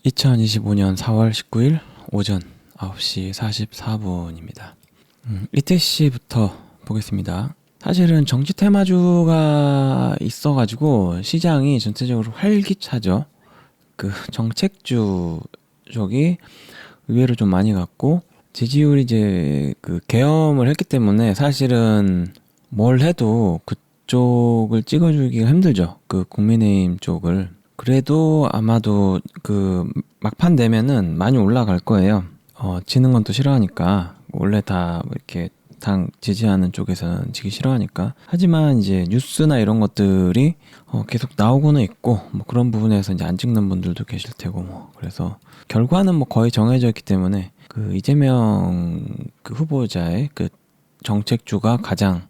2025년 4월 19일 오전 9시 44분입니다. 이태시부터 보겠습니다. 사실은 정치 테마주가 있어가지고 시장이 전체적으로 활기차죠. 그 정책주 쪽이 의외로 좀 많이 갔고, 지지율이 이제 그 계엄을 했기 때문에 사실은 뭘 해도 그쪽을 찍어주기가 힘들죠. 그 국민의힘 쪽을. 그래도 아마도 그 막판 되면은 많이 올라갈 거예요. 지는 건 또 싫어하니까. 원래 다 이렇게 당 지지하는 쪽에서는 지기 싫어하니까. 하지만 이제 뉴스나 이런 것들이 계속 나오고는 있고, 뭐 그런 부분에서 이제 안 찍는 분들도 계실 테고, 뭐 그래서 결과는 뭐 거의 정해져 있기 때문에 그 이재명 그 후보자의 그 정책주가 가장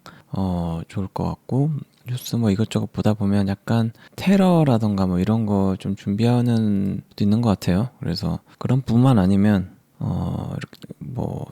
좋을 것 같고, 뉴스 뭐 이것저것 보다 보면 약간 테러라던가 뭐 이런 거 좀 준비하는 것도 있는 것 같아요. 그래서 그런 부분만 아니면 이렇게 뭐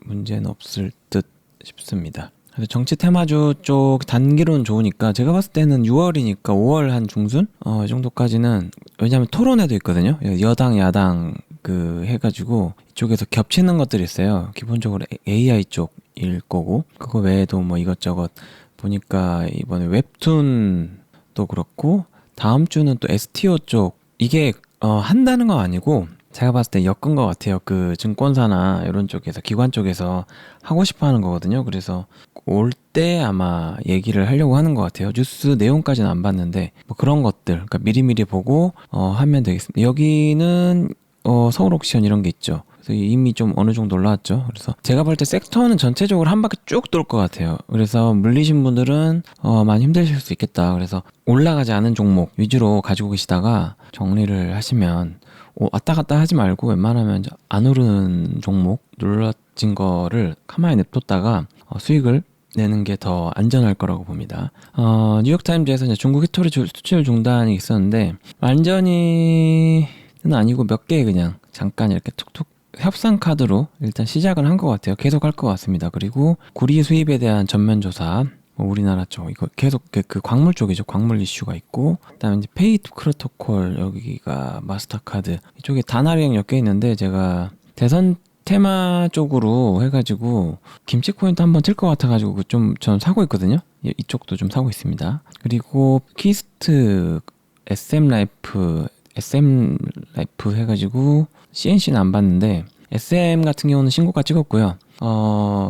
문제는 없을 듯 싶습니다. 그래서 정치 테마주 쪽 단기로는 좋으니까, 제가 봤을 때는 6월이니까 5월 한 중순 이 정도까지는, 왜냐하면 토론회도 있거든요. 여당 야당 그 해가지고 이쪽에서 겹치는 것들이 있어요. 기본적으로 AI 쪽일 거고, 그거 외에도 뭐 이것저것 보니까 이번에 웹툰도 그렇고, 다음 주는 또 STO 쪽, 이게 한다는 건 아니고 제가 봤을 때 엮은 것 같아요. 그 증권사나 이런 쪽에서, 기관 쪽에서 하고 싶어 하는 거거든요. 그래서 올 때 아마 얘기를 하려고 하는 것 같아요. 뉴스 내용까지는 안 봤는데 뭐 그런 것들, 그러니까 미리미리 보고 하면 되겠습니다. 여기는 서울 옥션 이런 게 있죠. 그래서 이미 좀 어느 정도 올라왔죠. 그래서 제가 볼 때 섹터는 전체적으로 한 바퀴 쭉 돌 것 같아요. 그래서 물리신 분들은 많이 힘드실 수 있겠다. 그래서 올라가지 않은 종목 위주로 가지고 계시다가 정리를 하시면, 왔다 갔다 하지 말고 웬만하면 안 오르는 종목, 눌러진 거를 가만히 냅뒀다가 수익을 내는 게 더 안전할 거라고 봅니다. 뉴욕타임즈에서 이제 중국 히토리 수출 중단이 있었는데, 완전히는 아니고 몇 개 그냥 잠깐 이렇게 툭툭 협상 카드로 일단 시작을 한 것 같아요. 계속 할 것 같습니다. 그리고 구리 수입에 대한 전면 조사, 우리나라 쪽 이거 계속 그 광물 쪽이죠. 광물 이슈가 있고, 그다음에 이제 페이 투 프로토콜, 여기가 마스터카드 이쪽에 다나리랑 엮여 있는데, 제가 대선 테마 쪽으로 해가지고 김치 코인도 한번 튈 것 같아가지고 좀 전 사고 있거든요. 이쪽도 좀 사고 있습니다. 그리고 키스트, SM 라이프 해가지고 CNC는 안 봤는데, SM 같은 경우는 신고가 찍었고요.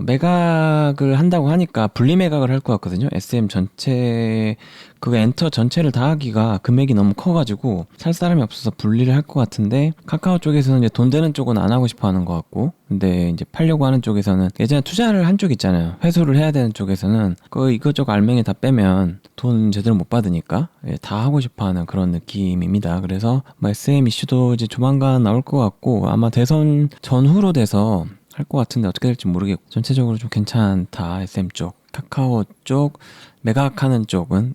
매각을 한다고 하니까 분리 매각을 할 것 같거든요. SM 전체, 그거 엔터 전체를 다 하기가 금액이 너무 커가지고 살 사람이 없어서 분리를 할 것 같은데, 카카오 쪽에서는 이제 돈 되는 쪽은 안 하고 싶어 하는 것 같고, 근데 이제 팔려고 하는 쪽에서는, 예전에 투자를 한 쪽 있잖아요. 회수를 해야 되는 쪽에서는 그 이것저것 알맹이 다 빼면 돈 제대로 못 받으니까 다 하고 싶어 하는 그런 느낌입니다. 그래서 뭐 SM 이슈도 이제 조만간 나올 것 같고, 아마 대선 전후로 돼서 할 것 같은데 어떻게 될지 모르겠고, 전체적으로 좀 괜찮다. SM 쪽, 카카오 쪽 매각하는 쪽은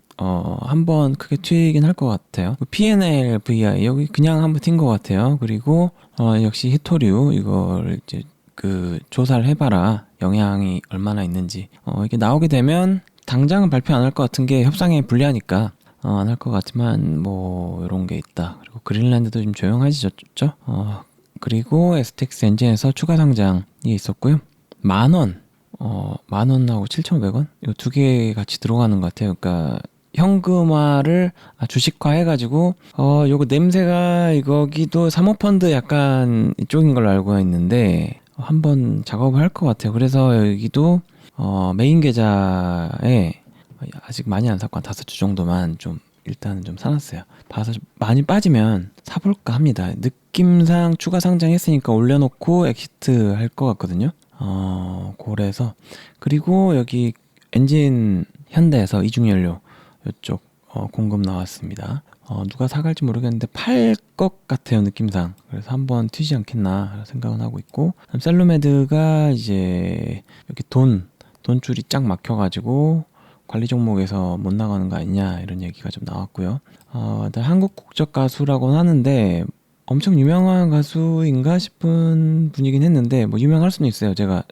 한번 크게 튀긴 할 것 같아요. P&L, VI 여기 그냥 한번 튄 것 같아요. 그리고 역시 히토류, 이걸 이제 그 조사를 해봐라, 영향이 얼마나 있는지. 이게 나오게 되면 당장은 발표 안 할 것 같은 게 협상에 불리하니까 안 할 것 같지만, 뭐 이런 게 있다. 그리고 그린란드도 좀 조용해지셨죠. 그리고 STX 엔진에서 추가 상장이 있었고요. 10,000원, 10,000원하고 7,500원? 이거 두 개 같이 들어가는 것 같아요. 그러니까 현금화를 주식화 해가지고, 요거 냄새가 이거기도 사모펀드 약간 이쪽인 걸로 알고 있는데, 한번 작업을 할 것 같아요. 그래서 여기도 메인 계좌에 아직 많이 안 샀고 한 5주 정도만 좀 일단은 좀 사놨어요. 봐서 많이 빠지면 사볼까 합니다. 느낌상 추가 상장했으니까 올려놓고 엑시트 할 것 같거든요. 그래서, 그리고 여기 엔진 현대에서 이중연료 이쪽 공급 나왔습니다. 누가 사갈지 모르겠는데 팔 것 같아요, 느낌상. 그래서 한번 튀지 않겠나 생각은 하고 있고, 셀루메드가 이제 여기 돈줄이 쫙 막혀가지고 관리 종목에서 못 나가는 거 아니냐, 이런 얘기가 좀 나왔고요. 한국 국적 가수라고는 하는데 엄청 유명한 가수인가 싶은 분이긴 했는데, 뭐 유명할 수는 있어요. 제가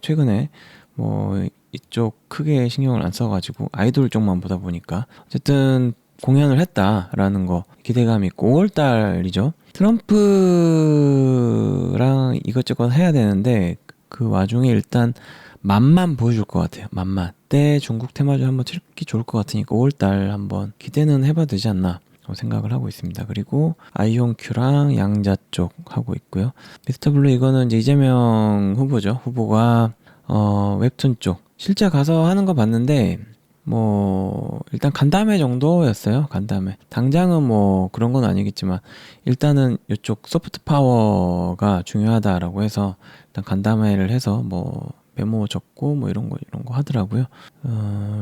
최근에 뭐 이쪽 크게 신경을 안 써가지고 아이돌 쪽만 보다 보니까, 어쨌든 공연을 했다라는 거 기대감이 있고, 5월달이죠. 트럼프랑 이것저것 해야 되는데 그 와중에 일단 맛만 보여줄 것 같아요. 맛만. 때 중국 테마주 한번 찍기 좋을 것 같으니까 5월달 한번 기대는 해봐도 되지 않나 생각을 하고 있습니다. 그리고 아이온큐랑 양자 쪽 하고 있고요. 미스터 블루 이거는 이제 이재명 후보죠. 후보가 웹툰 쪽 실제 가서 하는 거 봤는데 뭐 일단 간담회 정도였어요. 간담회. 당장은 뭐 그런 건 아니겠지만 일단은 이쪽 소프트 파워가 중요하다라고 해서 일단 간담회를 해서 뭐 메모 적고 뭐 이런 거 하더라고요.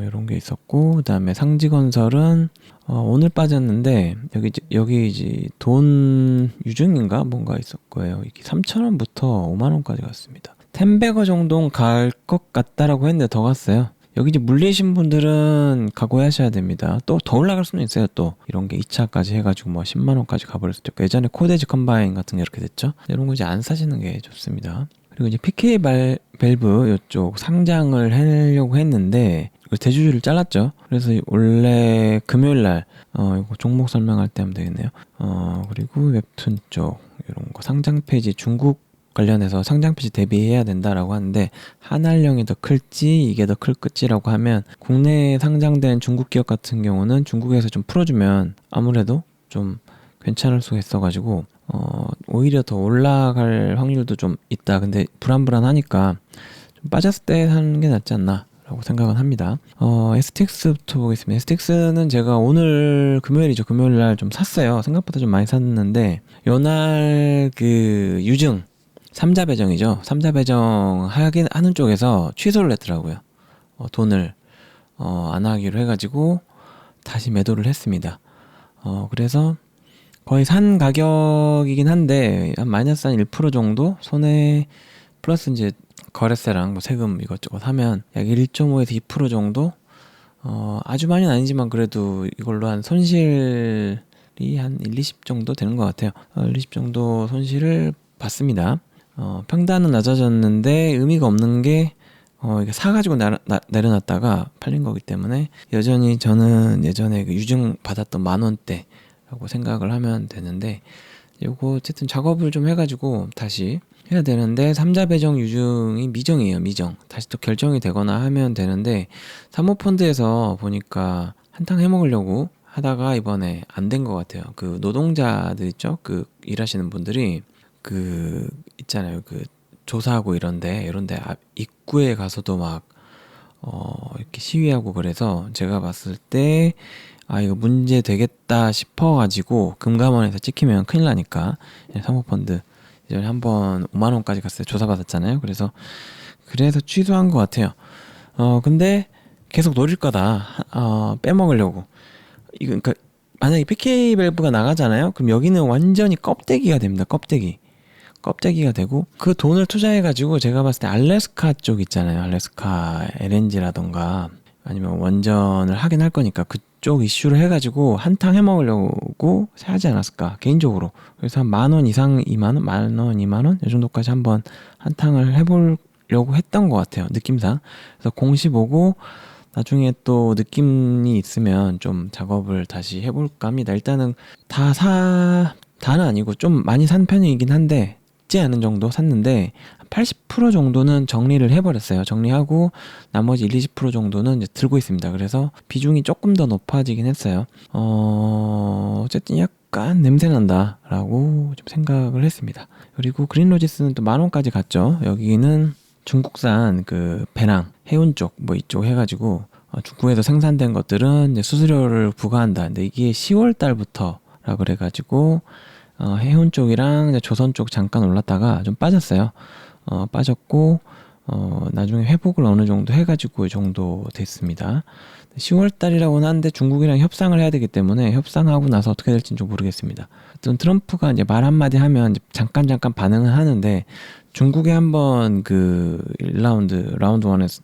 이런 게 있었고 그다음에 상지건설은 오늘 빠졌는데 여기 이제 돈 유증인가 뭔가 있을 거예요. 이게 3,000원부터 5만 원까지 갔습니다. 텐베거 정도는 갈 것 같다라고 했는데 더 갔어요. 여기 이제 물리신 분들은 각오하셔야 됩니다. 또 더 올라갈 수는 있어요. 또 이런 게 2차까지 해가지고 뭐 10만 원까지 가버릴 수도 있고 예전에 코데지 컴바인 같은 게 이렇게 됐죠. 이런 거 이제 안 사시는 게 좋습니다. 그리고 이제 PK 밸브 이쪽 상장을 하려고 했는데 대주주를 잘랐죠. 그래서 원래 금요일 날 이거 종목 설명할 때 하면 되겠네요. 그리고 웹툰 쪽 이런 거 상장 페이지 중국 관련해서 상장 페이지 대비해야 된다라고 하는데 한알령이 더 클지 이게 더 클 끝이라고 하면 국내에 상장된 중국 기업 같은 경우는 중국에서 좀 풀어주면 아무래도 좀 괜찮을 수 있어가지고 오히려 더 올라갈 확률도 좀 있다. 근데 불안하니까 좀 빠졌을 때 하는 게 낫지 않나 라고 생각은 합니다. STX부터 보겠습니다. STX는 제가 오늘 금요일이죠. 금요일 날 좀 샀어요. 생각보다 좀 많이 샀는데 요날 그 유증 3자 배정이죠. 3자 배정 하는 쪽에서 취소를 했더라고요. 돈을 안 하기로 해가지고 다시 매도를 했습니다. 그래서 거의 산 가격이긴 한데 한 마이너스 한 1% 정도 손해 플러스 이제 거래세랑 뭐 세금 이것저것 하면 약 1.5에서 2% 정도 아주 많이는 아니지만 그래도 이걸로 한 손실이 한 1, 20 정도 되는 것 같아요. 1, 20 정도 손실을 봤습니다. 평단은 낮아졌는데 의미가 없는 게 이게 사가지고 내려놨다가 팔린 거기 때문에 여전히 저는 예전에 그 유증 받았던 10,000원대 라고 생각을 하면 되는데 요거 어쨌든 작업을 좀 해가지고 다시 해야 되는데 3자 배정 유증이 미정이에요. 미정. 다시 또 결정이 되거나 하면 되는데 사모펀드에서 보니까 한탕 해먹으려고 하다가 이번에 안 된 것 같아요. 그 노동자들 있죠? 그 일하시는 분들이 그 있잖아요. 그 조사하고 이런데 입구에 가서도 막 이렇게 시위하고 그래서 제가 봤을 때 이거 문제 되겠다 싶어가지고 금감원에서 찍히면 큰일 나니까 사모펀드 예전에 한번 5만 원까지 갔어요. 조사받았잖아요. 그래서 취소한 것 같아요. 근데 계속 노릴 거다. 빼먹으려고. 그러니까 만약에 PK 밸브가 나가잖아요. 그럼 여기는 완전히 껍데기가 됩니다. 껍데기가 되고 그 돈을 투자해가지고 제가 봤을 때 알래스카 쪽 있잖아요. 알래스카 LNG라던가 아니면 원전을 하긴 할 거니까 그쪽 이슈를 해가지고 한탕 해먹으려고 하지 않았을까 개인적으로. 그래서 한 10,000원 이상 2만원? 10,000원 2만원? 이 정도까지 한번 한탕을 해보려고 했던 것 같아요. 느낌상. 그래서 공시 보고 나중에 또 느낌이 있으면 좀 작업을 다시 해볼까 합니다. 일단은 다는 아니고 좀 많이 산 편이긴 한데 적지 않은 정도 샀는데 80% 정도는 정리를 해버렸어요. 정리하고 나머지 1, 20% 정도는 이제 들고 있습니다. 그래서 비중이 조금 더 높아지긴 했어요. 어쨌든 약간 냄새 난다 라고 좀 생각을 했습니다. 그리고 그린로지스는 또 10,000원까지 갔죠. 여기는 중국산 그 배낭 해운 쪽 뭐 이쪽 해가지고 중국에서 생산된 것들은 이제 수수료를 부과한다. 근데 이게 10월 달부터라 그래가지고 해운 쪽이랑 이제 조선 쪽 잠깐 올랐다가 좀 빠졌어요. 빠졌고 나중에 회복을 어느 정도 해가지고 이 정도 됐습니다. 10월 달이라고는 하는데 중국이랑 협상을 해야 되기 때문에 협상하고 나서 어떻게 될지는 좀 모르겠습니다. 하여튼 트럼프가 이제 말 한마디 하면 이제 잠깐 반응을 하는데 중국에 한번 그 라운드 1에서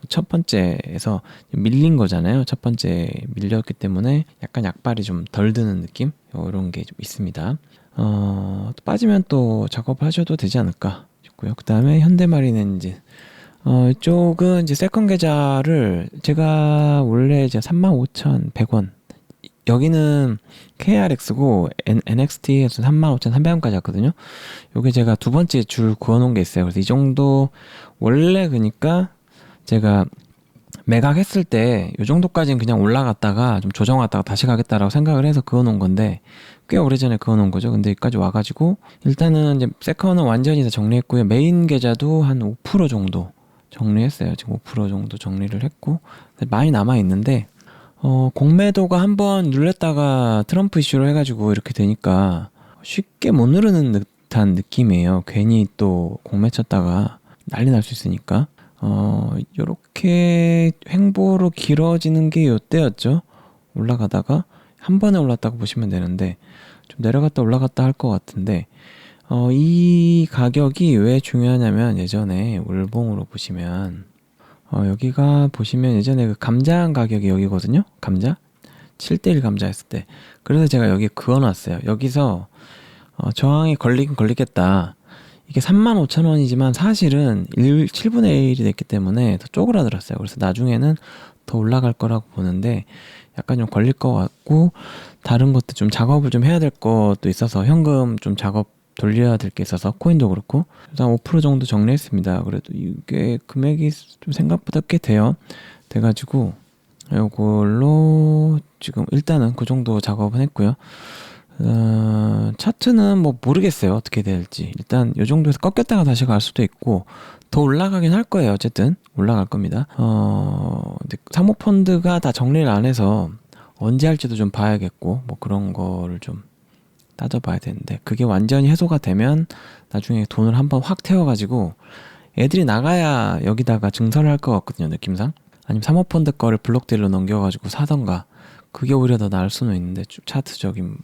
첫 번째에서 밀린 거잖아요. 첫 번째 밀렸기 때문에 약간 약발이 좀 덜 드는 느낌? 이런 게 좀 있습니다. 빠지면 또 작업하셔도 되지 않을까 싶고요. 그 다음에 현대마린엔진. 이쪽은 이제 세컨 계좌를 제가 원래 이제 35,100원 여기는 KRX고 NXT에서 35,300원까지 왔거든요. 요게 제가 두 번째 줄 그어놓은 게 있어요. 그래서 이 정도 원래 그러니까 제가 매각했을 때 이 정도까지는 그냥 올라갔다가 좀 조정했다가 다시 가겠다라고 생각을 해서 그어놓은 건데 꽤 오래전에 그어놓은 거죠. 근데 여기까지 와가지고 일단은 이제 세컨은 완전히 다 정리했고요. 메인 계좌도 한 5% 정도 정리했어요. 지금 5% 정도 정리를 했고 많이 남아 있는데 공매도가 한번 눌렸다가 트럼프 이슈로 해가지고 이렇게 되니까 쉽게 못 누르는 듯한 느낌이에요. 괜히 또 공매 쳤다가 난리 날 수 있으니까. 요렇게 횡보로 길어지는 게 요때였죠. 올라가다가 한 번에 올랐다고 보시면 되는데 좀 내려갔다 올라갔다 할 것 같은데 이 가격이 왜 중요하냐면 예전에 월봉으로 보시면 여기가 보시면 예전에 그 감자 가격이 여기거든요. 감자 7대1 감자 했을 때 그래서 제가 여기 그어놨어요. 여기서 저항이 걸리긴 걸리겠다. 이게 35,000원이지만 사실은 7분의 1이 됐기 때문에 더 쪼그라들었어요. 그래서 나중에는 더 올라갈 거라고 보는데 약간 좀 걸릴 것 같고 다른 것도 좀 작업을 좀 해야 될 것도 있어서 현금 좀 작업 돌려야 될 게 있어서 코인도 그렇고 일단 5% 정도 정리했습니다. 그래도 이게 금액이 좀 생각보다 꽤 돼가지고 이걸로 지금 일단은 그 정도 작업은 했고요. 차트는 뭐 모르겠어요. 어떻게 될지. 일단 이 정도에서 꺾였다가 다시 갈 수도 있고 더 올라가긴 할 거예요. 어쨌든 올라갈 겁니다. 근데 사모펀드가 다 정리를 안 해서 언제 할지도 좀 봐야겠고 뭐 그런 거를 좀 따져봐야 되는데 그게 완전히 해소가 되면 나중에 돈을 한번 확 태워가지고 애들이 나가야 여기다가 증설을 할 것 같거든요. 느낌상. 아니면 사모펀드 거를 블록딜로 넘겨가지고 사던가 그게 오히려 더 나을 수는 있는데 차트적인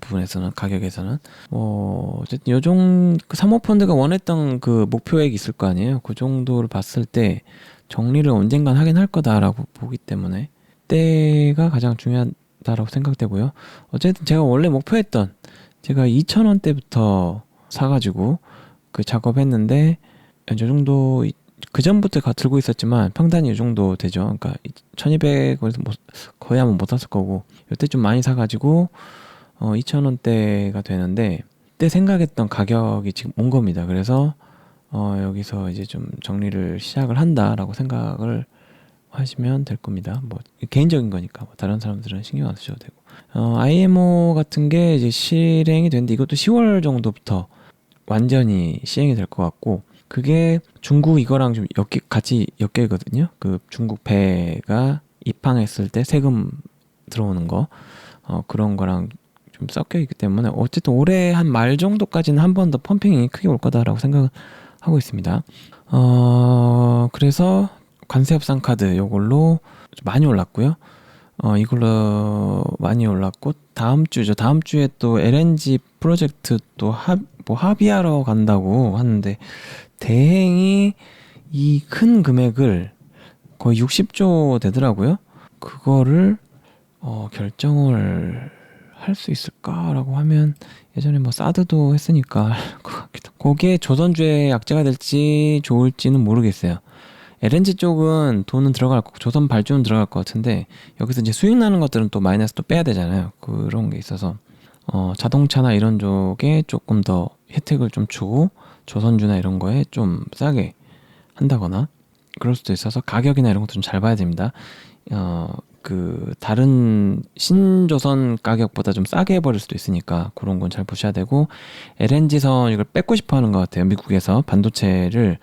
부분에서는 가격에서는 어쨌든 요정 그 사모펀드가 원했던 그 목표액이 있을 거 아니에요. 그 정도를 봤을 때 정리를 언젠간 하긴 할 거다라고 보기 때문에 때가 가장 중요하다라고 생각되고요. 어쨌든 제가 원래 목표했던 제가 2,000원대부터 사가지고 그 작업했는데 이 정도 그 전부터 들고 있었지만 평단이 이 정도 되죠. 그러니까 1200원에서 거의 한번 못 샀을 거고 이때 좀 많이 사가지고 2,000원대가 되는데 그때 생각했던 가격이 지금 온 겁니다. 그래서 여기서 이제 좀 정리를 시작을 한다라고 생각을 하시면 될 겁니다. 뭐 개인적인 거니까 뭐 다른 사람들은 신경 안 쓰셔도 되고 IMO 같은 게 이제 실행이 됐는데 이것도 10월 정도부터 완전히 시행이 될 것 같고 그게 중국 이거랑 좀 같이 엮여거든요. 그 중국 배가 입항했을 때 세금 들어오는 거 그런 거랑 좀 섞여 있기 때문에 어쨌든 올해 한 말 정도까지는 한 번 더 펌핑이 크게 올 거다라고 생각하고 있습니다. 그래서 관세 협상 카드 요걸로 좀 많이 올랐고요. 이걸로 많이 올랐고 다음 주죠. 다음 주에 또 LNG 프로젝트 또 합의하러 간다고 하는데 대행이 이 큰 금액을 거의 60조 되더라고요. 그거를 결정을 할 수 있을까라고 하면 예전에 뭐 사드도 했으니까 할 것 같기도. 거기에 조선주의 약재가 될지 좋을지는 모르겠어요. LNG 쪽은 돈은 들어갈 거고 조선 발주는 들어갈 것 같은데 여기서 이제 수익 나는 것들은 또 마이너스 또 빼야 되잖아요. 그런 게 있어서 자동차나 이런 쪽에 조금 더 혜택을 좀 주고 조선주나 이런 거에 좀 싸게 한다거나 그럴 수도 있어서 가격이나 이런 것도 좀 잘 봐야 됩니다. 그 다른 신조선 가격보다 좀 싸게 해버릴 수도 있으니까 그런 건 잘 보셔야 되고 LNG선 이걸 뺏고 싶어 하는 것 같아요. 미국에서 반도체를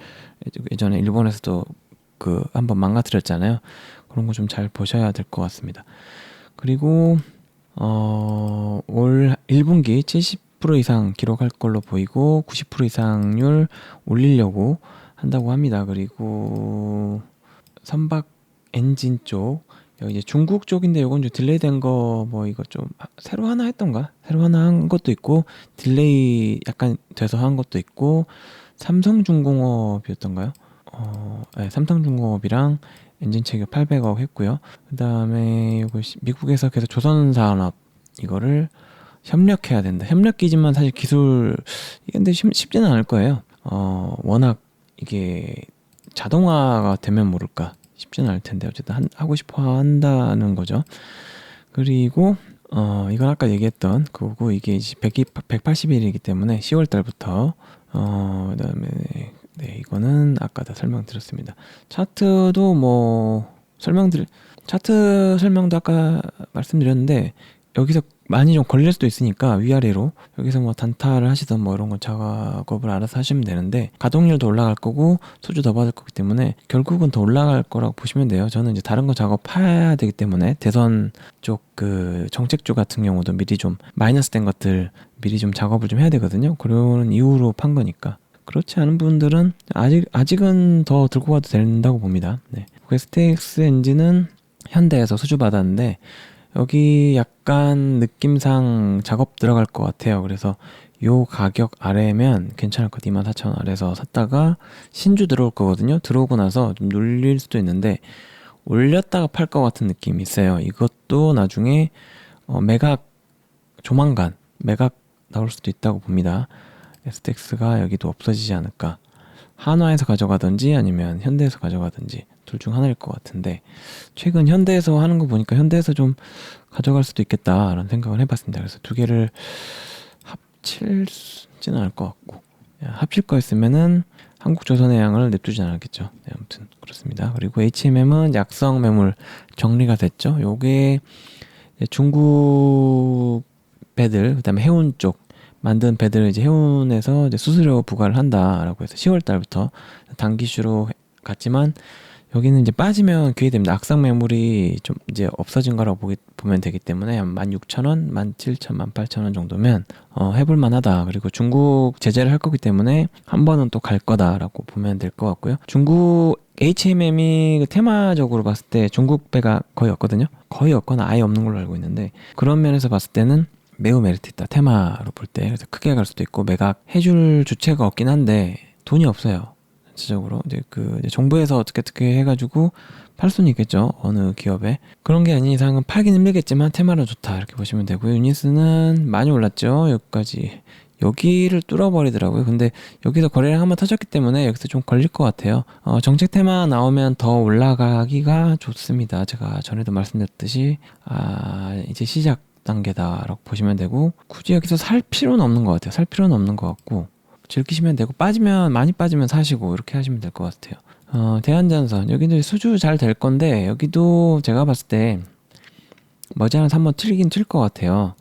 예전에 일본에서도 그 한번 망가뜨렸잖아요. 그런 거 좀 잘 보셔야 될 것 같습니다. 그리고 올 1분기 70% 이상 기록할 걸로 보이고 90% 이상률 올리려고 한다고 합니다. 그리고 선박 엔진 쪽 여기 이제 중국 쪽인데 요건 좀 딜레이 된 거 뭐 이거 좀 새로 하나 했던가? 새로 하나 한 것도 있고 딜레이 약간 돼서 한 것도 있고 삼성중공업이었던가요? 네, 삼성중공업이랑 엔진 체결 800억 했고요. 그 다음에 이거 미국에서 계속 조선산업 이거를 협력해야 된다. 협력이지만 사실 기술 이게 근데 쉽지는 않을 거예요. 워낙 이게 자동화가 되면 모를까 쉽지는 않을 텐데 어쨌든 하고 싶어 한다는 거죠. 그리고 이건 아까 얘기했던 그거고, 이게 이제 180일이기 때문에 10월 달부터, 그다음에, 네, 이거는 아까 다 설명드렸습니다. 차트도 뭐, 차트 설명도 아까 말씀드렸는데, 여기서 많이 좀 걸릴 수도 있으니까 위아래로 여기서 뭐 단타를 하시던 뭐 이런 거 작업을 알아서 하시면 되는데, 가동률도 올라갈 거고 수주 더 받을 거기 때문에 결국은 더 올라갈 거라고 보시면 돼요. 저는 이제 다른 거 작업해야 되기 때문에 대선 쪽 그 정책주 같은 경우도 미리 좀 마이너스 된 것들 미리 좀 작업을 좀 해야 되거든요. 그런 이유로 판 거니까. 그렇지 않은 분들은 아직은 더 들고 가도 된다고 봅니다. 네. STX 엔진은 현대에서 수주 받았는데, 여기 약간 느낌상 작업 들어갈 것 같아요. 그래서 요 가격 아래면 괜찮을 것 같아요. 24,000원 아래에서 샀다가 신주 들어올 거거든요. 들어오고 나서 좀 눌릴 수도 있는데 올렸다가 팔 것 같은 느낌이 있어요. 이것도 나중에 매각, 조만간 매각 나올 수도 있다고 봅니다. STX가 여기도 없어지지 않을까. 한화에서 가져가든지 아니면 현대에서 가져가든지 둘 중 하나일 것 같은데, 최근 현대에서 하는 거 보니까 현대에서 좀 가져갈 수도 있겠다라는 생각을 해봤습니다. 그래서 두 개를 합칠지는 않을 것 같고, 합칠 거였으면은 한국조선해양을 냅두지 않았겠죠. 네, 아무튼 그렇습니다. 그리고 HMM은 약성 매물 정리가 됐죠. 요게 중국 배들, 그다음에 해운 쪽 만든 배들을 이제 해운에서 이제 수수료 부과를 한다라고 해서 10월 달부터 단기슈로 갔지만, 여기는 이제 빠지면 기회됩니다. 악성 매물이 좀 이제 없어진 거라고 보면 되기 때문에 한 16,000원, 17,000원, 18,000원 정도면 해볼만 하다. 그리고 중국 제재를 할 거기 때문에 한 번은 또 갈 거다라고 보면 될 것 같고요. 중국 HMM이 테마적으로 봤을 때 중국 배가 거의 없거든요. 거의 없거나 아예 없는 걸로 알고 있는데, 그런 면에서 봤을 때는 매우 메리트 있다. 테마로 볼 때. 그래서 크게 갈 수도 있고, 매각 해줄 주체가 없긴 한데 돈이 없어요. 전체적으로 이제 이제 정부에서 어떻게 해가지고 팔 수는 있겠죠. 어느 기업에. 그런 게 아닌 이상은 팔긴 힘들겠지만 테마로 좋다 이렇게 보시면 되고요. 유니스는 많이 올랐죠. 여기까지. 여기를 뚫어버리더라고요. 근데 여기서 거래량 한번 터졌기 때문에 여기서 좀 걸릴 것 같아요. 정책 테마 나오면 더 올라가기가 좋습니다. 제가 전에도 말씀드렸듯이 이제 시작 단계다라고 보시면 되고, 굳이 여기서 살 필요는 없는 것 같아요. 살 필요는 없는 것 같고 즐기시면 되고, 많이 빠지면 사시고 이렇게 하시면 될 것 같아요. 대한전선 여기도 수주 잘 될 건데, 여기도 제가 봤을 때 머지않아서 한번 틀긴 틀 것 같아요.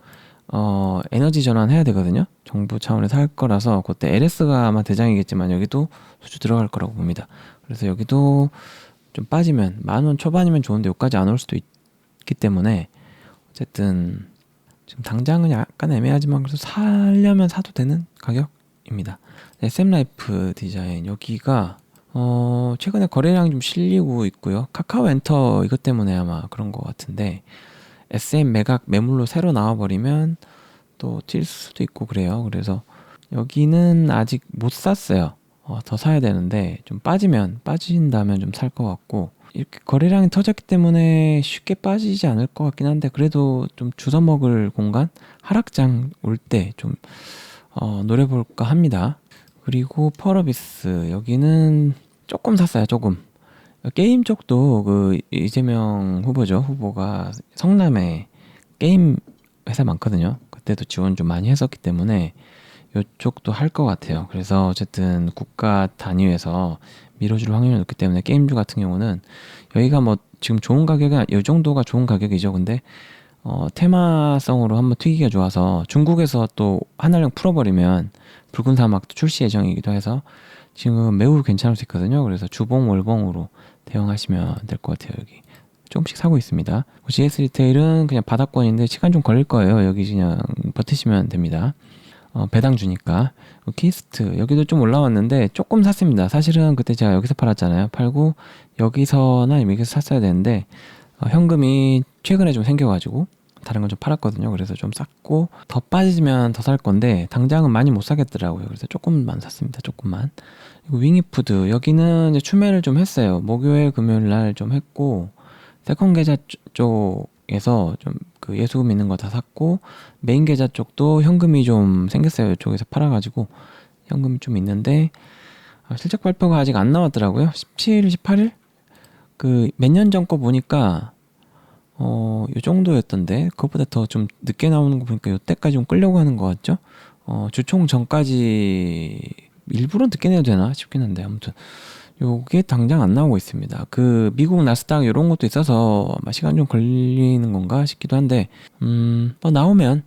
에너지 전환 해야 되거든요. 정부 차원에서 할 거라서 그때 LS가 아마 대장이겠지만 여기도 수주 들어갈 거라고 봅니다. 그래서 여기도 좀 빠지면 10,000원 초반이면 좋은데 여기까지 안 올 수도 있기 때문에, 어쨌든 지금 당장은 약간 애매하지만 그래서 살려면 사도 되는 가격입니다. SM라이프 디자인 여기가 최근에 거래량이 좀 실리고 있고요. 카카오 엔터 이것 때문에 아마 그런 것 같은데, SM 매각 매물로 새로 나와버리면 또 튈 수도 있고 그래요. 그래서 여기는 아직 못 샀어요. 더 사야 되는데, 좀 빠진다면 좀 살 것 같고, 이렇게 거래량이 터졌기 때문에 쉽게 빠지지 않을 것 같긴 한데, 그래도 좀 주워 먹을 공간, 하락장 올 때 좀 노려볼까 합니다. 그리고 펄어비스 여기는 조금 샀어요. 조금. 게임 쪽도 그 이재명 후보가 성남에 게임 회사 많거든요. 그때도 지원 좀 많이 했었기 때문에 이쪽도 할 것 같아요. 그래서 어쨌든 국가 단위에서 밀어줄 확률이 높기 때문에 게임주 같은 경우는 여기가 뭐 지금 좋은 가격이, 이 정도가 좋은 가격이죠. 근데 테마성으로 한번 튀기가 좋아서, 중국에서 또 하나령 풀어버리면 붉은 사막도 출시 예정이기도 해서 지금 매우 괜찮을 수 있거든요. 그래서 주봉 월봉으로 대응하시면 될 것 같아요. 여기 조금씩 사고 있습니다. GS 리테일은 그냥 바닥권인데 시간 좀 걸릴 거예요. 여기 그냥 버티시면 됩니다. 배당 주니까. 키스트 여기도 좀 올라왔는데 조금 샀습니다. 사실은 그때 제가 여기서 팔았잖아요. 팔고 여기서나 여기서 샀어야 되는데 현금이 최근에 좀 생겨가지고 다른 건 좀 팔았거든요. 그래서 좀 샀고, 더 빠지면 더 살 건데 당장은 많이 못 사겠더라고요. 그래서 조금만 샀습니다. 조금만. 그리고 윙이푸드 여기는 이제 추매를 좀 했어요. 목요일 금요일 날 좀 했고, 세컨 계좌 쪽에서 좀 그 예수금 있는 거 다 샀고, 메인 계좌 쪽도 현금이 좀 생겼어요. 이쪽에서 팔아가지고 현금이 좀 있는데, 실적 발표가 아직 안 나왔더라고요. 17, 18일? 그 몇 년 전 거 보니까 요 정도였던데 그것보다 더 좀 늦게 나오는 거 보니까 요때까지 좀 끌려고 하는 것 같죠? 주총 전까지 일부러 늦게 내도 되나 싶긴 한데 아무튼 요게 당장 안 나오고 있습니다. 그 미국 나스닥 이런 것도 있어서 아마 시간 좀 걸리는 건가 싶기도 한데 뭐 나오면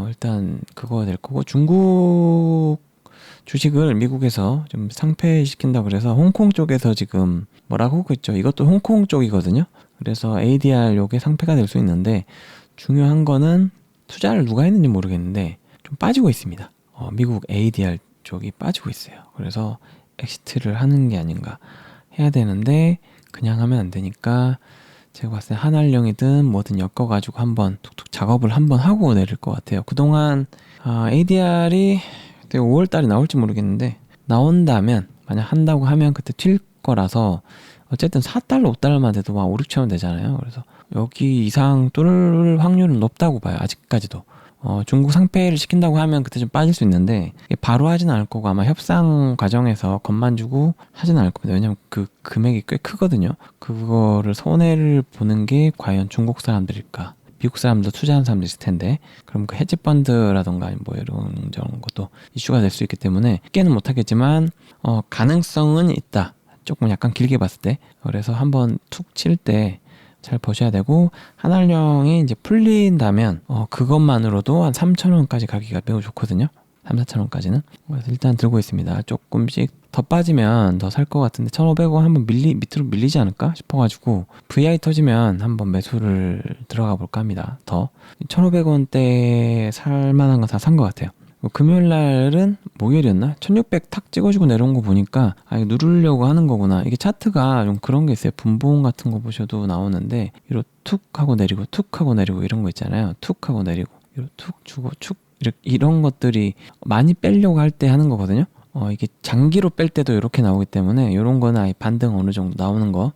일단 그거 될 거고 중국 주식을 미국에서 좀 상폐시킨다 그래서 홍콩 쪽에서 지금 뭐라고 하고 있죠. 이것도 홍콩 쪽이거든요. 그래서 ADR 요게 상폐가 될 수 있는데 중요한 거는 투자를 누가 했는지 모르겠는데 좀 빠지고 있습니다. 미국 ADR 쪽이 빠지고 있어요. 그래서 엑시트를 하는 게 아닌가 해야 되는데 그냥 하면 안 되니까 제가 봤을 때 한알령이든 뭐든 엮어가지고 한번 툭툭 작업을 한번 하고 내릴 것 같아요. 그동안 ADR이 5월달에 나올지 모르겠는데 나온다면 만약 한다고 하면 그때 튈 거라서 어쨌든 4달러 5달러만 돼도 막 5, 6천원 되잖아요. 그래서 여기 이상 뚫을 확률은 높다고 봐요. 아직까지도. 중국 상폐를 시킨다고 하면 그때 좀 빠질 수 있는데 바로 하진 않을 거고 아마 협상 과정에서 겁만 주고 하진 않을 겁니다. 왜냐면 그 금액이 꽤 크거든요. 그거를 손해를 보는 게 과연 중국 사람들일까? 미국 사람도 투자하는 사람도 있을 텐데 그럼 그 헤지펀드라던가 뭐 이런 저런 것도 이슈가 될 수 있기 때문에 쉽게는 못하겠지만 가능성은 있다. 조금 약간 길게 봤을 때 그래서 한번 툭 칠 때 잘 보셔야 되고 한알령이 이제 풀린다면 그것만으로도 한 3,000원까지 가기가 매우 좋거든요. 3, 4,000원까지는. 그래서 일단 들고 있습니다. 조금씩 더 빠지면 더 살 것 같은데 1,500원 한번 밑으로 밀리지 않을까 싶어가지고 VI 터지면 한번 매수를 들어가 볼까 합니다. 더 1,500원대 살만한 거 다 산 것 같아요. 금요일 날은 목요일이었나? 1600 탁 찍어주고 내려온 거 보니까 이거 누르려고 하는 거구나. 이게 차트가 좀 그런 게 있어요. 분봉 같은 거 보셔도 나오는데 이로 툭 하고 내리고 툭 하고 내리고 이런 거 있잖아요. 툭 하고 내리고 이로 툭 주고 축 이런 것들이 많이 빼려고 할 때 하는 거거든요. 이게 장기로 뺄 때도 이렇게 나오기 때문에 이런 거는 아예 반등 어느 정도 나오는 거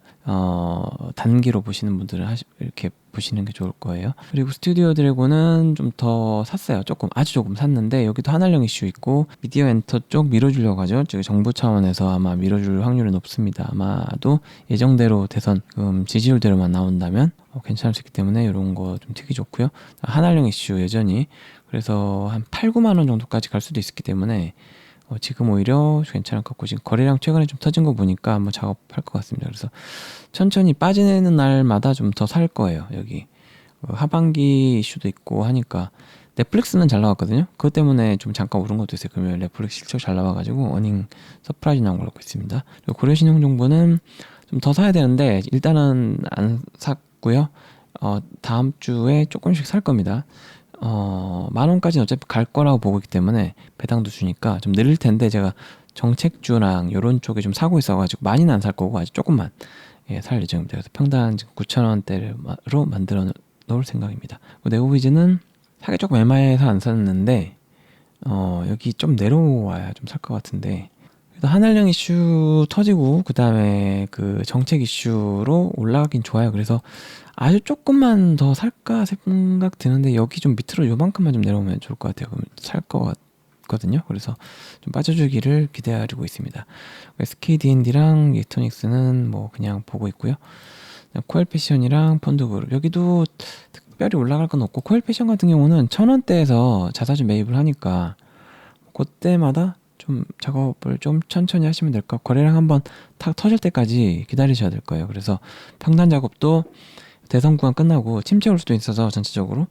단기로 보시는 분들은 이렇게 보시는 게 좋을 거예요. 그리고 스튜디오 드래곤은 좀 더 샀어요. 아주 조금 샀는데 여기도 한알령 이슈 있고 미디어 엔터 쪽 밀어주려고 하죠. 즉 정부 차원에서 아마 밀어줄 확률은 높습니다. 아마도 예정대로 대선 지지율대로만 나온다면 괜찮을 수 있기 때문에 이런 거 좀 튀기 좋고요. 한알령 이슈 여전히 그래서 한 8, 9만 원 정도까지 갈 수도 있기 때문에 지금 오히려 괜찮을 것 같고 지금 거래량 최근에 좀 터진 거 보니까 한번 작업할 것 같습니다. 그래서 천천히 빠지는 날마다 좀 더 살 거예요. 여기 하반기 이슈도 있고 하니까 넷플릭스는 잘 나왔거든요. 그것 때문에 좀 잠깐 오른 것도 있어요. 그러면 넷플릭스 실적 잘 나와가지고 어닝 서프라이즈 나온 걸로 알고 있습니다. 그리고 고려신용정보는 좀 더 사야 되는데 일단은 안 샀고요. 다음 주에 조금씩 살 겁니다. 10,000원까지는 어차피 갈 거라고 보고 있기 때문에 배당도 주니까 좀 늘릴 텐데 제가 정책주랑 이런 쪽에 좀 사고 있어가지고 많이는 안 살 거고 아직 조금만 살 예정입니다. 그래서 평당 지금 9,000원대로 만들어 놓을 생각입니다. 네오비즈는 사기 조금 애매해서 안 샀는데 여기 좀 내려와야 좀 살 것 같은데 한알령 이슈 터지고 그 다음에 그 정책 이슈로 올라가긴 좋아요. 그래서 아주 조금만 더 살까 생각 드는데 여기 좀 밑으로 요만큼만 좀 내려오면 좋을 것 같아요. 그럼 살 것 같거든요. 그래서 좀 빠져주기를 기대하고 있습니다. SKD&D랑 이토닉스는 뭐 그냥 보고 있고요. 코엘패션이랑 펀드그룹 여기도 특별히 올라갈 건 없고 코엘패션 같은 경우는 1,000원대에서 자사주 매입을 하니까 그때마다 좀 작업을 좀 천천히 하시면 될 것 같고 거래량 한번 탁 터질 때까지 기다리셔야 될 거예요. 그래서 평단 작업도 대선 구간 끝나고 침체 올 수도 있어서 전체적으로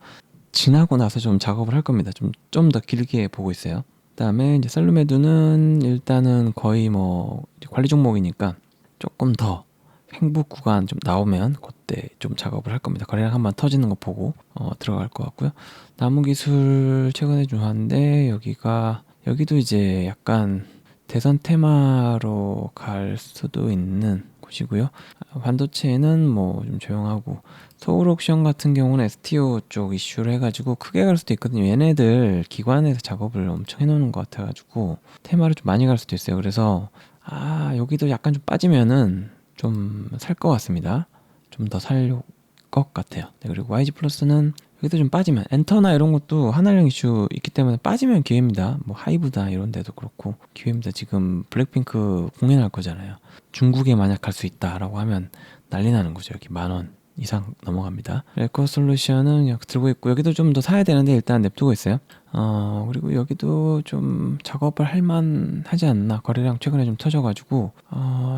지나고 나서 좀 작업을 할 겁니다. 좀 더 길게 보고 있어요. 그다음에 이제 셀루메드는 일단은 거의 뭐 관리 종목이니까 조금 더 행복 구간 좀 나오면 그때 좀 작업을 할 겁니다. 거래량 한번 터지는 거 보고 들어갈 것 같고요. 나무기술 최근에 좋았는데 여기도 이제 약간 대선 테마로 갈 수도 있는 곳이고요. 반도체는 뭐 좀 조용하고 서울옥션 같은 경우는 STO 쪽 이슈를 해가지고 크게 갈 수도 있거든요. 얘네들 기관에서 작업을 엄청 해놓는 것 같아가지고 테마를 좀 많이 갈 수도 있어요. 그래서 여기도 약간 좀 빠지면은 좀 살 것 같습니다. 좀 더 살 것 같아요. 네, 그리고 YG 플러스는 여기도 좀 빠지면 엔터나 이런 것도 한알령 이슈 있기 때문에 빠지면 기회입니다. 뭐 하이브다 이런 데도 그렇고 기회입니다. 지금 블랙핑크 공연할 거잖아요. 중국에 만약 갈 수 있다라고 하면 난리 나는 거죠. 여기 10,000원 이상 넘어갑니다. 레코 솔루션은 그냥 들고 있고, 여기도 좀 더 사야 되는데 일단 냅두고 있어요. 그리고 여기도 좀 작업을 할만 하지 않나. 거래량 최근에 좀 터져가지고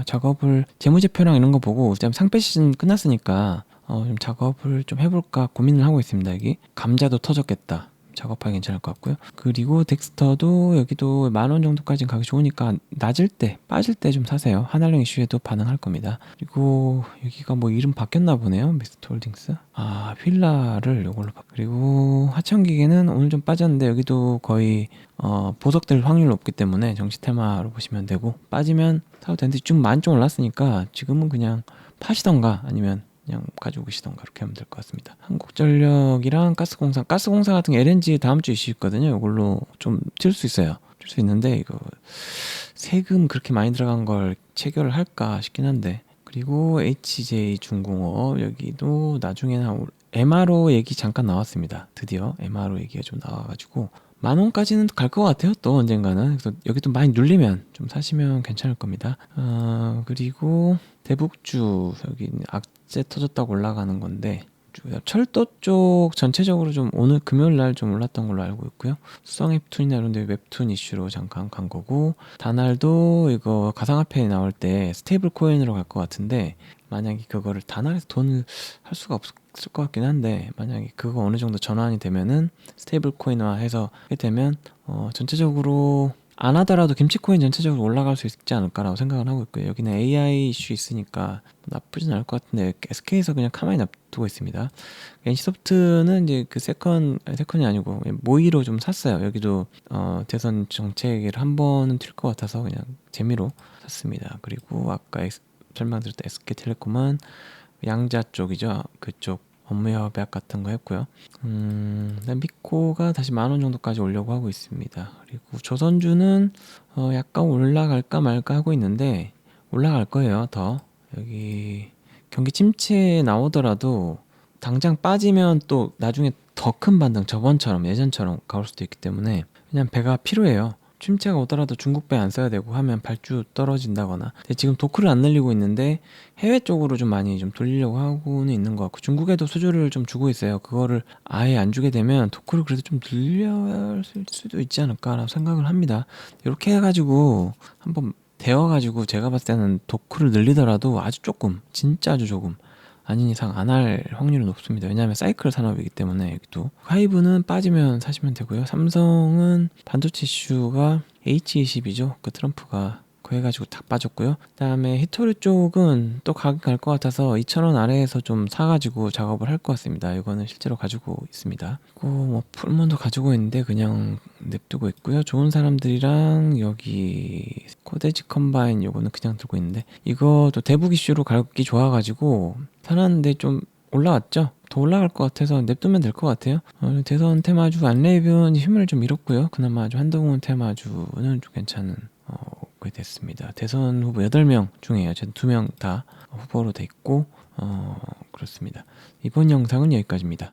작업을 재무제표랑 이런 거 보고 상패 시즌 끝났으니까 좀 작업을 좀 해볼까 고민을 하고 있습니다. 여기 감자도 터졌겠다. 작업하기 괜찮을 것 같고요. 그리고 덱스터도 여기도 10,000원 정도까지는 가기 좋으니까 낮을 때 빠질 때 좀 사세요. 한알령 이슈에도 반응할 겁니다. 그리고 여기가 뭐 이름 바뀌었나 보네요. 미스터 홀딩스. 휠라를 요걸로 그리고 하천기계는 오늘 좀 빠졌는데 여기도 거의 보석될 확률 높기 때문에 정시 테마로 보시면 되고, 빠지면 사도 되는데 좀 많이 좀 올랐으니까 지금은 그냥 파시던가 아니면 그냥 가지고 계시던가 그렇게 하면 될 것 같습니다. 한국전력이랑 가스공사 같은 게 LNG 다음 주 이슈 있거든요. 이걸로 좀 튈 수 있어요. 튈 수 있는데 이거 세금 그렇게 많이 들어간 걸 체결을 할까 싶긴 한데. 그리고 HJ중공업 여기도 나중에는 MRO 얘기 잠깐 나왔습니다. 드디어 MRO 얘기가 좀 나와가지고 10,000원까지는 갈 것 같아요. 또 언젠가는. 그래서 여기도 많이 눌리면 좀 사시면 괜찮을 겁니다. 그리고 대북주 여기 악재 터졌다고 올라가는 건데, 철도 쪽 전체적으로 좀 오늘 금요일 날 좀 올랐던 걸로 알고 있고요. 수성 웹툰이나 이런 데 웹툰 이슈로 잠깐 간 거고, 다날도 이거 가상화폐 나올 때 스테이블 코인으로 갈 것 같은데, 만약에 그거를 다날에서 돈을 할 수가 없을 것 같긴 한데, 만약에 그거 어느 정도 전환이 되면은 스테이블 코인화 해서 하게 되면 전체적으로 안 하더라도 김치코인 전체적으로 올라갈 수 있지 않을까라고 생각을 하고 있고요. 여기는 AI 이슈 있으니까 나쁘진 않을 것 같은데 SK에서 그냥 가만히 놔두고 있습니다. NC소프트는 이제 그 세컨이 아니고 모의로 좀 샀어요. 여기도 대선 정책을 한 번은 튈 것 같아서 그냥 재미로 샀습니다. 그리고 아까 설명드렸던 SK텔레콤은 양자 쪽이죠. 그쪽 업무 협약 같은 거 했고요. 미코가 다시 10,000원 정도까지 오려고 하고 있습니다. 그리고 조선주는 약간 올라갈까 말까 하고 있는데 올라갈 거예요. 더 여기 경기 침체 나오더라도 당장 빠지면 또 나중에 더 큰 반등, 저번처럼 예전처럼 가올 수도 있기 때문에 그냥 배가 필요해요. 침체가 오더라도 중국 배 안 써야 되고 하면 발주 떨어진다거나. 근데 지금 도크를 안 늘리고 있는데 해외 쪽으로 좀 많이 좀 돌리려고 하고는 있는 것 같고, 중국에도 수주를 좀 주고 있어요. 그거를 아예 안 주게 되면 도크를 그래도 좀 늘려야 할 수도 있지 않을까라고 생각을 합니다. 이렇게 해가지고 한번 데워가지고 제가 봤을 때는 도크를 늘리더라도 아주 조금, 진짜 아주 조금 아닌 이상 안 할 확률은 높습니다. 왜냐하면 사이클 산업이기 때문에. 여기도 하이브는 빠지면 사시면 되고요. 삼성은 반도체 이슈가 H20이죠. 그 트럼프가 그거 해가지고 다 빠졌고요. 그 다음에 히토리 쪽은 또 가격 갈 것 같아서 2,000원 아래에서 좀 사가지고 작업을 할 것 같습니다. 이거는 실제로 가지고 있습니다. 그리고 뭐 풀문도 가지고 있는데 그냥 냅두고 있고요. 좋은 사람들이랑 여기 코데지 컴바인 요거는 그냥 들고 있는데, 이거도 대북 이슈로 가격이 좋아가지고 사놨는데 좀 올라왔죠? 더 올라갈 것 같아서 냅두면 될 것 같아요. 대선 테마주 안레이브는 힘을 좀 잃었고요. 그나마 아주 한동훈 테마주는 좀 괜찮은 게 됐습니다. 대선 후보 8명 중에 전 2명 다 후보로 돼 있고 그렇습니다. 이번 영상은 여기까지입니다.